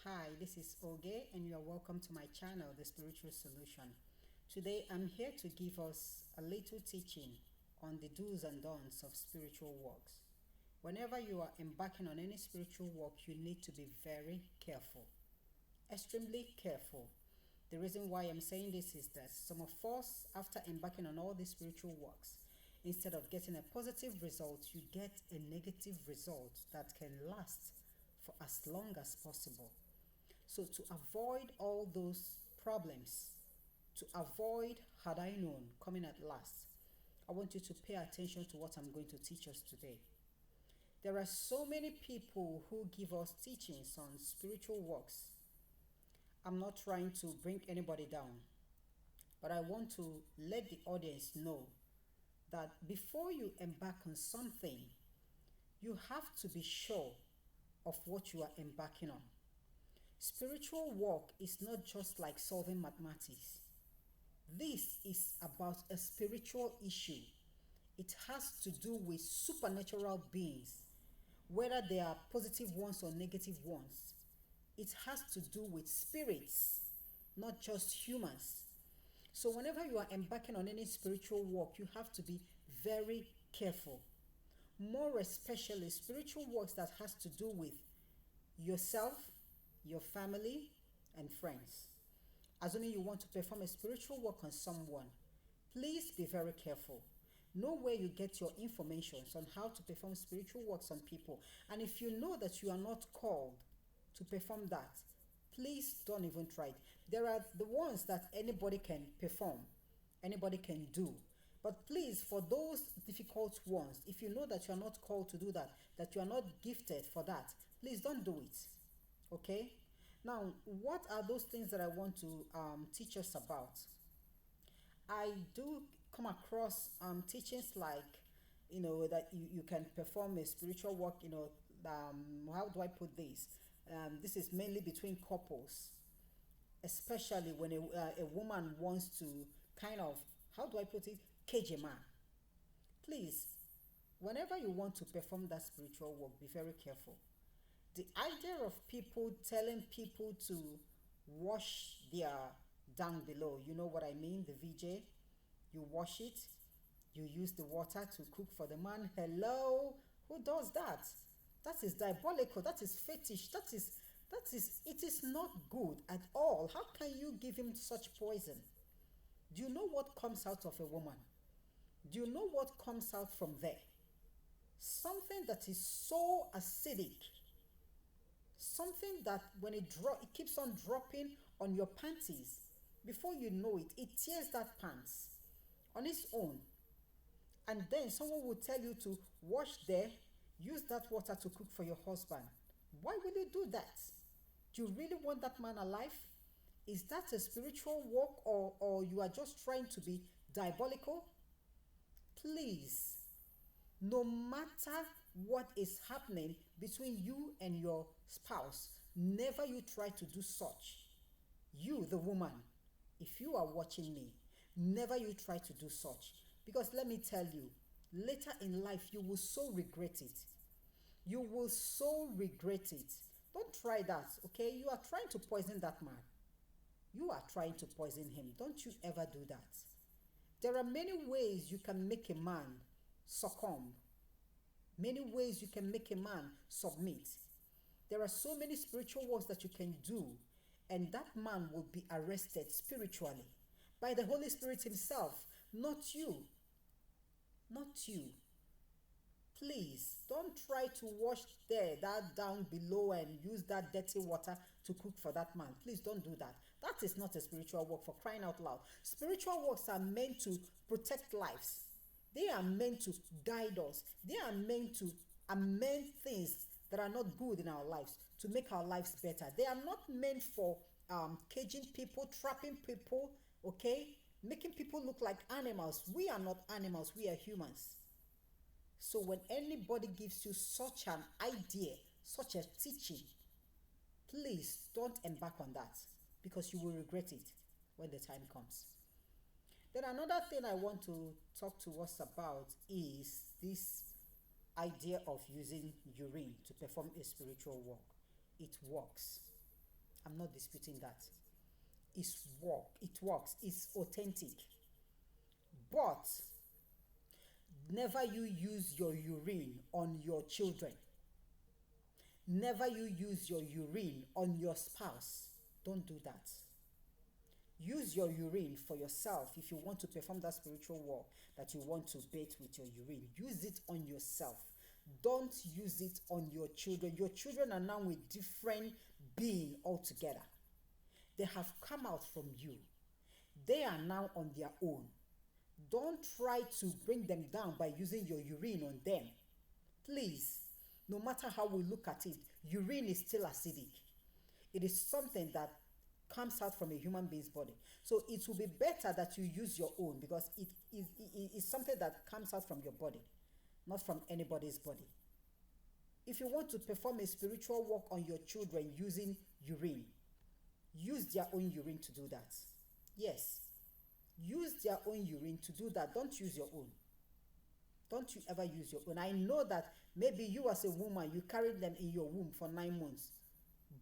Hi, this is Oge, and you are welcome to my channel, The Spiritual Solution. Today, I'm here to give us a little teaching on the do's and don'ts of spiritual walks. Whenever you are embarking on any spiritual walk, you need to be very careful, extremely careful. The reason why I'm saying this is that some of us, after embarking on all these spiritual walks, instead of getting a positive result, you get a negative result that can last for as long as possible. So, to avoid all those problems, to avoid had I known coming at last, I want you to pay attention to what I'm going to teach us today. There are so many people who give us teachings on spiritual walks. I'm not trying to bring anybody down, but I want to let the audience know that before you embark on something, you have to be sure of what you are embarking on. Spiritual walk is not just like solving mathematics. This is about a spiritual issue. It has to do with supernatural beings, whether they are positive ones or negative ones. It has to do with spirits, not just humans. So whenever you are embarking on any spiritual walk, you have to be very careful. More especially spiritual walks that has to do with yourself, your family, and friends. Assuming you want to perform a spiritual work on someone, please be very careful. Know where you get your information on how to perform spiritual works on people. And if you know that you are not called to perform that, please don't even try it. There are the ones that anybody can perform, anybody can do. But please, for those difficult ones, if you know that you are not called to do that, that you are not gifted for that, please don't do it. Okay? Now, what are those things that I want to teach us about? I do come across teachings like, that you can perform a spiritual work, how do I put this? This is mainly between couples, especially when a woman wants to kind of, how do I put it, cage a man. Please, whenever you want to perform that spiritual work, be very careful. The idea of people telling people to wash their down below, you know what I mean, the VJ, you wash it, you use the water to cook for the man. Hello, who does that? That is diabolical, that is fetish, it is not good at all. How can you give him such poison? Do you know what comes out of a woman? Do you know what comes out from there? Something that is so acidic, something that when it keeps on dropping on your panties, before you know it, it tears that pants on its own. And then someone will tell you to wash there, use that water to cook for your husband. Why will you do that? Do you really want that man alive? Is that a spiritual walk, or you are just trying to be diabolical? Please, no matter what is happening between you and your spouse, never you try to do such. You, the woman, if you are watching me, never you try to do such. Because let me tell you, later in life, you will so regret it. You will so regret it. Don't try that, okay? You are trying to poison that man. You are trying to poison him. Don't you ever do that. There are many ways you can make a man succumb. Many ways you can make a man submit. There are so many spiritual works that you can do, and that man will be arrested spiritually by the Holy Spirit himself, not you. Not you. Please don't try to wash that down below and use that dirty water to cook for that man. Please don't do that. That is not a spiritual work, for crying out loud. Spiritual works are meant to protect lives. They are meant to guide us. They are meant to amend things that are not good in our lives, to make our lives better. They are not meant for caging people, trapping people, okay? Making people look like animals. We are not animals, we are humans. So when anybody gives you such an idea, such a teaching, please don't embark on that, because you will regret it when the time comes. Then another thing I want to talk to us about is this idea of using urine to perform a spiritual work. It works. I'm not disputing that. It works, it's authentic. But never you use your urine on your children. Never you use your urine on your spouse. Don't do that. Use your urine for yourself if you want to perform that spiritual work that you want to bathe with your urine. Use it on yourself. Don't use it on your children. Your children are now a different being altogether. They have come out from you. They are now on their own. Don't try to bring them down by using your urine on them. Please, no matter how we look at it, urine is still acidic. It is something that comes out from a human being's body. So it will be better that you use your own, because it is something that comes out from your body, not from anybody's body. If you want to perform a spiritual work on your children using urine, use their own urine to do that. Yes, use their own urine to do that. Don't use your own. Don't you ever use your own. I know that maybe you as a woman, you carried them in your womb for 9 months,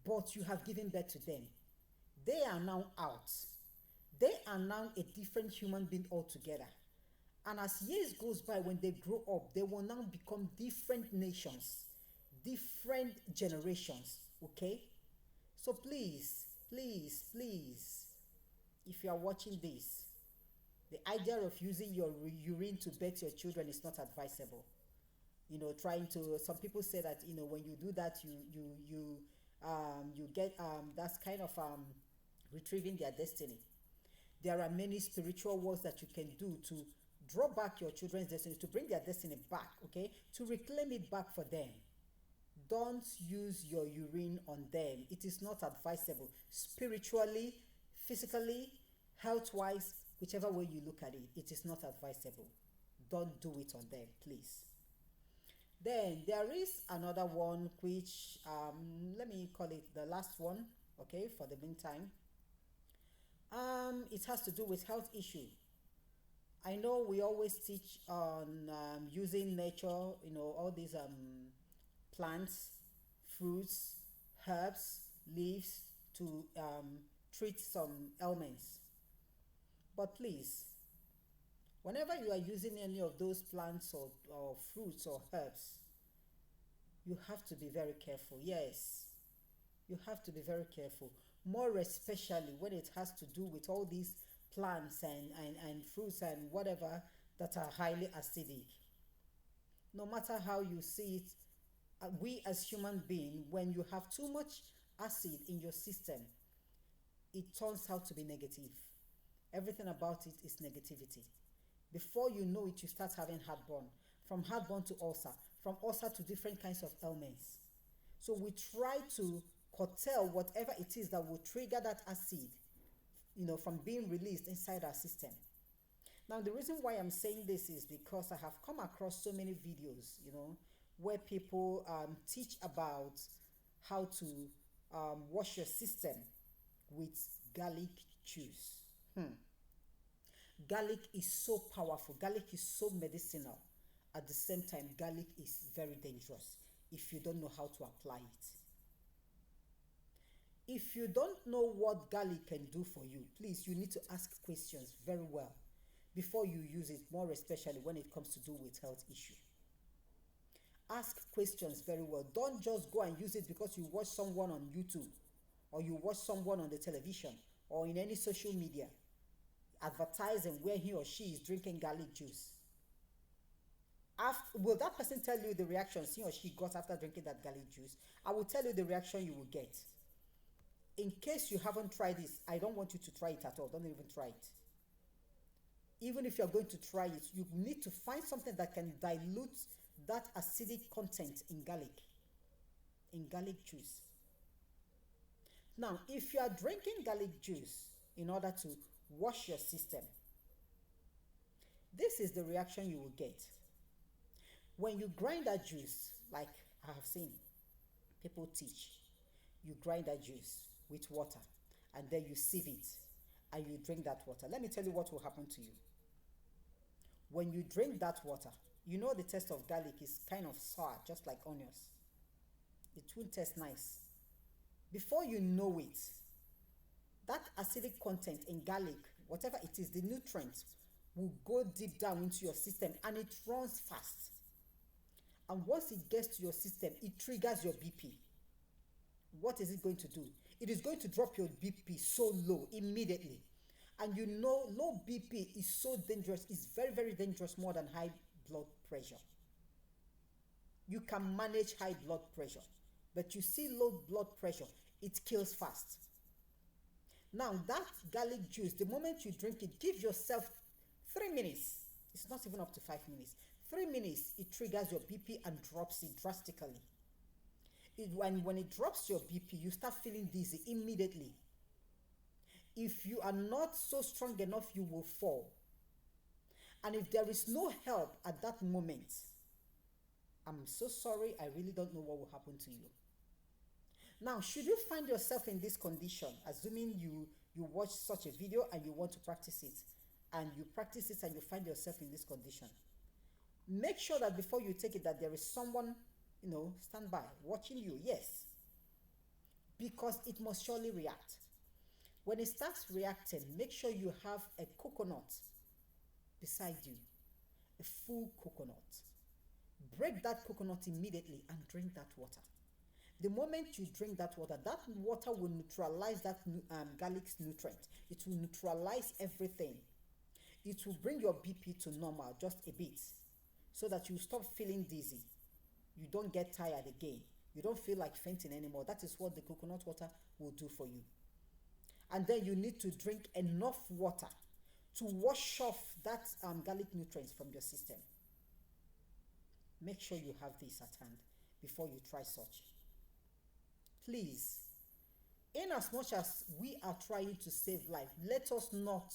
but you have given birth to them. They are now out. They are now a different human being altogether. And as years goes by, when they grow up, they will now become different nations, different generations, okay? So please, please, please, if you are watching this, the idea of using your urine to bathe your children is not advisable. Some people say that, when you do that, you get, that's kind of retrieving their destiny. There are many spiritual works that you can do to draw back your children's destiny, to bring their destiny back, okay? To reclaim it back for them. Don't use your urine on them. It is not advisable. Spiritually, physically, health-wise, whichever way you look at it, it is not advisable. Don't do it on them, please. Then there is another one which, let me call it the last one, okay, for the meantime. It has to do with health issue. I know we always teach on using nature, all these plants, fruits, herbs, leaves to treat some ailments. But please, whenever you are using any of those plants or fruits or herbs, you have to be very careful. Yes, you have to be very careful. More especially when it has to do with all these plants and fruits and whatever that are highly acidic. No matter how you see it, we as human beings, when you have too much acid in your system, it turns out to be negative. Everything about it is negativity. Before you know it, you start having heartburn. From heartburn to ulcer. From ulcer to different kinds of ailments. So we try to curtail whatever it is that will trigger that acid, from being released inside our system. Now, the reason why I'm saying this is because I have come across so many videos, where people teach about how to wash your system with garlic juice. Garlic is so powerful. Garlic is so medicinal. At the same time, garlic is very dangerous if you don't know how to apply it. If you don't know what garlic can do for you, please, you need to ask questions very well before you use it, more especially when it comes to do with health issue. Ask questions very well. Don't just go and use it because you watch someone on YouTube or you watch someone on the television or in any social media advertising where he or she is drinking garlic juice. Will that person tell you the reactions he or she got after drinking that garlic juice? I will tell you the reaction you will get. In case you haven't tried this, I don't want you to try it at all. Don't even try it. Even if you're going to try it, you need to find something that can dilute that acidic content in garlic juice. Now, if you are drinking garlic juice in order to wash your system, this is the reaction you will get. When you grind that juice, like I have seen people teach, you grind that juice with water and then you sieve it and you drink that water. Let me tell you what will happen to you. When you drink that water, the taste of garlic is kind of sour, just like onions. It won't taste nice. Before you know it, That acidic content in garlic, whatever it is, the nutrients will go deep down into your system and it runs fast. And once it gets to your system, it triggers your BP. What is it going to do? It is going to drop your BP so low immediately. And you know, low BP is so dangerous. It's very, very dangerous, more than high blood pressure. You can manage high blood pressure, but you see low blood pressure, it kills fast. Now, that garlic juice, the moment you drink it, give yourself 3 minutes. It's not even up to 5 minutes. 3 minutes, it triggers your BP and drops it drastically. When it drops your BP, you start feeling dizzy immediately. If you are not so strong enough, you will fall. And if there is no help at that moment, I'm so sorry, I really don't know what will happen to you. Now, should you find yourself in this condition, assuming you watch such a video and you want to practice it, and you practice it and you find yourself in this condition, make sure that before you take it, that there is someone, stand by, watching you. Yes. Because it must surely react. When it starts reacting, make sure you have a coconut beside you, a full coconut. Break that coconut immediately and drink that water. The moment you drink that water will neutralize that garlic's nutrient. It will neutralize everything. It will bring your BP to normal just a bit, so that you stop feeling dizzy. You don't get tired again. You don't feel like fainting anymore. That is what the coconut water will do for you. And then you need to drink enough water to wash off that garlic nutrients from your system. Make sure you have this at hand before you try such. Please, in as much as we are trying to save life, let us not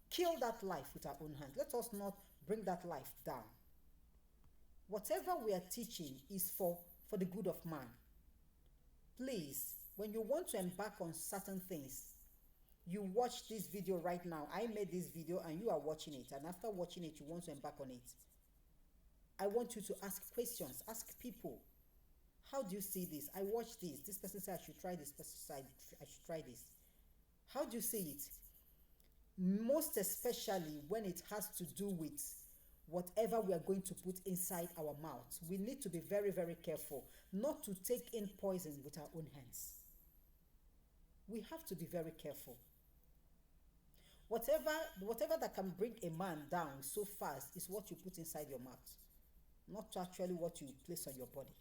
kill that life with our own hands. Let us not bring that life down. Whatever we are teaching is for the good of man. Please, when you want to embark on certain things, you watch this video right now. I made this video and you are watching it. And after watching it, you want to embark on it. I want you to ask questions. Ask people, how do you see this? I watched this. This person said I should try this. Person said I should try this. How do you see it? Most especially when it has to do with whatever we are going to put inside our mouth. We need to be very, very careful not to take in poison with our own hands. We have to be very careful. Whatever that can bring a man down so fast is what you put inside your mouth, not actually what you place on your body.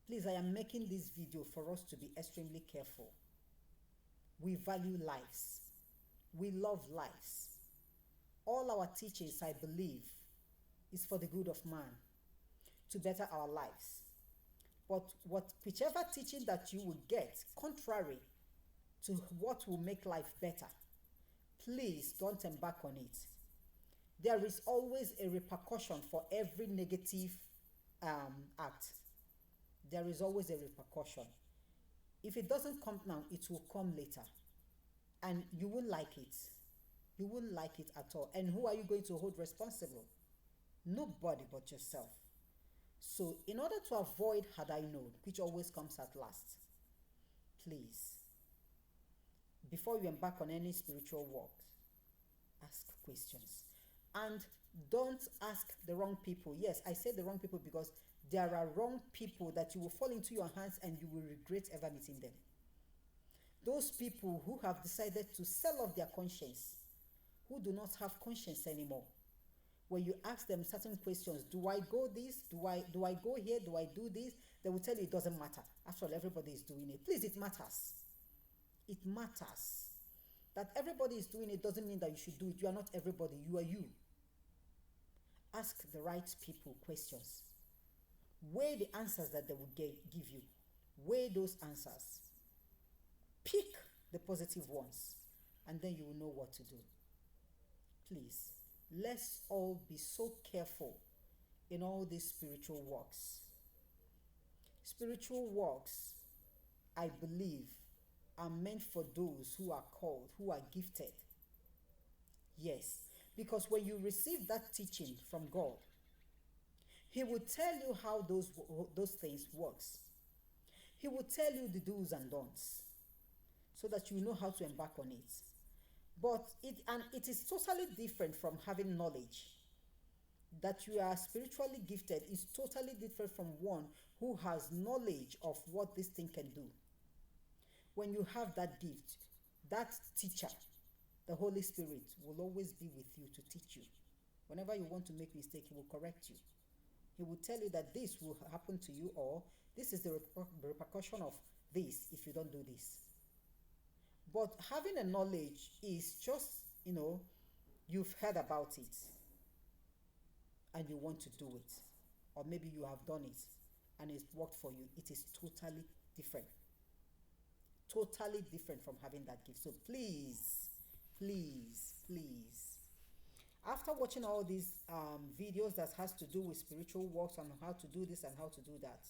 Please, I am making this video for us to be extremely careful. We value lives. We love lives. All our teachings, I believe, is for the good of man, to better our lives. But whichever teaching that you will get, contrary to what will make life better, please don't embark on it. There is always a repercussion for every negative act. There is always a repercussion. If it doesn't come now, it will come later. And you won't like it. You won't like it at all. And who are you going to hold responsible? Nobody but yourself. So in order to avoid had I known, which always comes at last, please, before you embark on any spiritual walk, ask questions. And don't ask the wrong people. Yes, I say the wrong people because there are wrong people that you will fall into your hands and you will regret ever meeting them. Those people who have decided to sell off their conscience, who do not have conscience anymore. When you ask them certain questions, do I go this? Do I go here? Do I do this? They will tell you it doesn't matter. After all, everybody is doing it. Please, it matters. It matters. That everybody is doing it doesn't mean that you should do it. You are not everybody. You are you. Ask the right people questions. Weigh the answers that they will give you. Weigh those answers. Pick the positive ones, and then you will know what to do. Please, let's all be so careful in all these spiritual walks. Spiritual walks, I believe, are meant for those who are called, who are gifted. Yes, because when you receive that teaching from God, He will tell you how those things works. He will tell you the do's and don'ts. so that you know how to embark on it. But it is totally different from having knowledge. That you are spiritually gifted is totally different from one who has knowledge of what this thing can do. When you have that gift, that teacher, the Holy Spirit, will always be with you to teach you. Whenever you want to make mistake, he will correct you. He will tell you that this will happen to you, or this is the repercussion of this if you don't do this. But having a knowledge is just, you've heard about it and you want to do it, or maybe you have done it and it's worked for you. It is totally different. Totally different from having that gift. So please, please, please, after watching all these videos that has to do with spiritual works and how to do this and how to do that,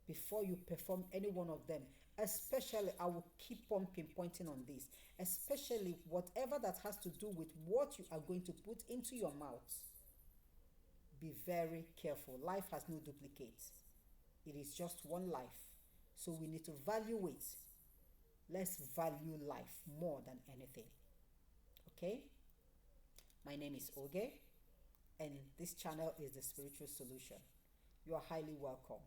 before you perform any one of them, especially, I will keep on pinpointing on this, especially whatever that has to do with what you are going to put into your mouth. Be very careful. Life has no duplicates. It is just one life. So we need to value it. Let's value life more than anything. Okay? My name is Oge, and this channel is The Spiritual Solution. You are highly welcome.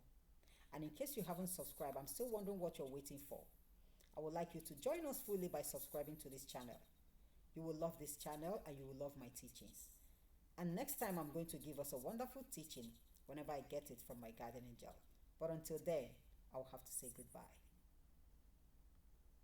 And in case you haven't subscribed, I'm still wondering what you're waiting for. I would like you to join us fully by subscribing to this channel. You will love this channel and you will love my teachings. And next time I'm going to give us a wonderful teaching whenever I get it from my guardian angel. But until then, I'll have to say goodbye.